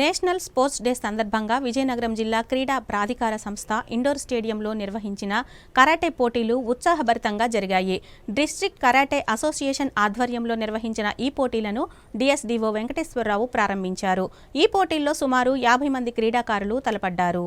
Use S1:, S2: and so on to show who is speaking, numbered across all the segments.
S1: National sports day సందర్భంగా విజయనగరం జిల్లా క్రీడా ప్రాధికార సంస్థ ఇండోర్ స్టేడియంలో నిర్వహించిన కరాటే పోటీలు ఉత్సాహభరితంగా జరిగాయి. డిస్ట్రిక్ట్ కరాటే అసోసియేషన్ ఆధ్వర్యంలో నిర్వహించిన ఈ పోటీలను డిఎస్డిఓ వెంకటేశ్వరరావు ప్రారంభించారు. ఈ పోటీల్లో సుమారు 50 మంది క్రీడాకారులు తలపడ్డారు.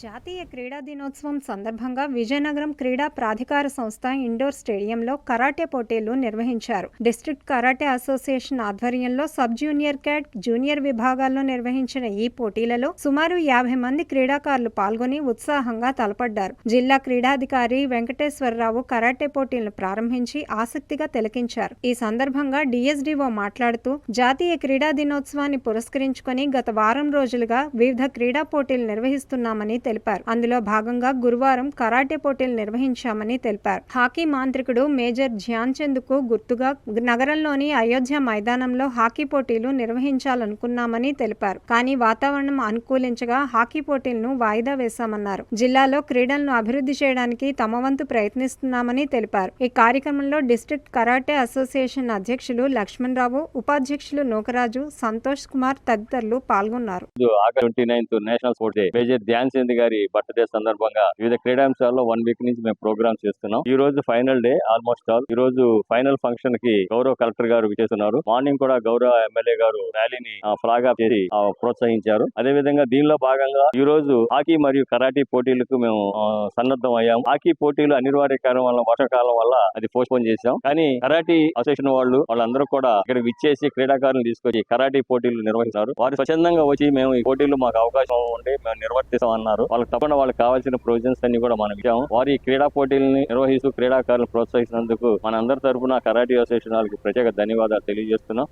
S2: జాతీయ క్రీడా దినోత్సవం సందర్భంగా విజయనగరం క్రీడా ప్రాధికార సంస్థ ఇండోర్ స్టేడియంలో కరాటే పోటీలు నిర్వహించారు. డిస్ట్రిక్ట్ కరాటే అసోసియేషన్ ఆధ్వర్యంలో సబ్ జూనియర్ క్యాట్, జూనియర్ విభాగాల్లో నిర్వహించిన ఈ పోటీలలో సుమారు 50 మంది క్రీడాకారులు పాల్గొని ఉత్సాహంగా తలపడ్డారు. జిల్లా క్రీడాధికారి వెంకటేశ్వరరావు కరాటే పోటీలను ప్రారంభించి ఆసక్తిగా తిలకించారు. ఈ సందర్భంగా డిఎస్డిఓ మాట్లాడుతూ జాతీయ క్రీడా దినోత్సవాన్ని పురస్కరించుకొని గత వారం రోజులుగా వివిధ క్రీడా పోటీలు నిర్వహిస్తున్నామని తెలిపారు. అందులో భాగంగా గురువారం కరాటే పోటీలు నిర్వహించామని తెలిపారు. హాకీ మాంత్రికుడు మేజర్ ధ్యాన్ చంద్ కు గుర్తుగా నగరంలోని అయోధ్య మైదానంలో హాకీ పోటీలు నిర్వహించాలనుకున్నామని తెలిపారు. కానీ వాతావరణం అనుకూలించగా హాకీ పోటీలను వాయిదా వేశామన్నారు. జిల్లాలో క్రీడలను అభివృద్ధి చేయడానికి తమ వంతు ప్రయత్నిస్తున్నామని తెలిపారు. ఈ కార్యక్రమంలో డిస్ట్రిక్ట్ కరాటే అసోసియేషన్ అధ్యక్షులు లక్ష్మణరావు, ఉపాధ్యక్షులు నూకరాజు, సంతోష్ కుమార్ తదితరులు పాల్గొన్నారు.
S3: గారి బర్త్డే సందర్భంగా వివిధ క్రీడాంశాల్లో 1 వీక్ నుంచి మేము ప్రోగ్రామ్స్ చేస్తున్నాం. ఈ రోజు ఫైనల్ డే ఆల్మోస్ట్ ఆల్. ఈ రోజు ఫైనల్ ఫంక్షన్ కి గౌరవ కలెక్టర్ గారు విచ్చేస్తున్నారు. మార్నింగ్ కూడా గౌరవ ఎమ్మెల్యే గారు ర్యాలీని ఫ్లాగ్ ఆఫ్ చేసి ప్రోత్సహించారు. అదే విధంగా దీనిలో భాగంగా ఈ రోజు హాకీ మరియు కరాటీ పోటీలకు మేము సన్నద్ధం అయ్యాం. హాకీ పోటీలు అనివార్య కారణం వల్ల వర్షాకాలం వల్ల అది పోస్ట్ పోన్ చేశాం. కానీ కరాటీ అసోసియేషన్ వాళ్ళందరూ కూడా ఇక్కడ విచ్చేసి క్రీడాకారులను తీసుకొచ్చి కరాటీ పోటీలు నిర్వహిస్తారు. వారు స్వచ్ఛందంగా వచ్చి మేము ఈ పోటీలు మాకు అవకాశం ఉండి మేము నిర్వర్తిస్తాం అన్నారు. వాళ్ళకి తప్పకుండా వాళ్ళకి కావాల్సిన ప్రొవిజన్స్ అన్ని కూడా మనం ఇచ్చాము. వారి క్రీడా పోటీలను నిర్వహిస్తూ క్రీడాకారులను ప్రోత్సహిస్తున్నందుకు మన అందరి తరఫున కరాటీ అసోసియేషన్ వాళ్ళకి ప్రత్యేక ధన్యవాదాలు తెలియజేస్తున్నాం.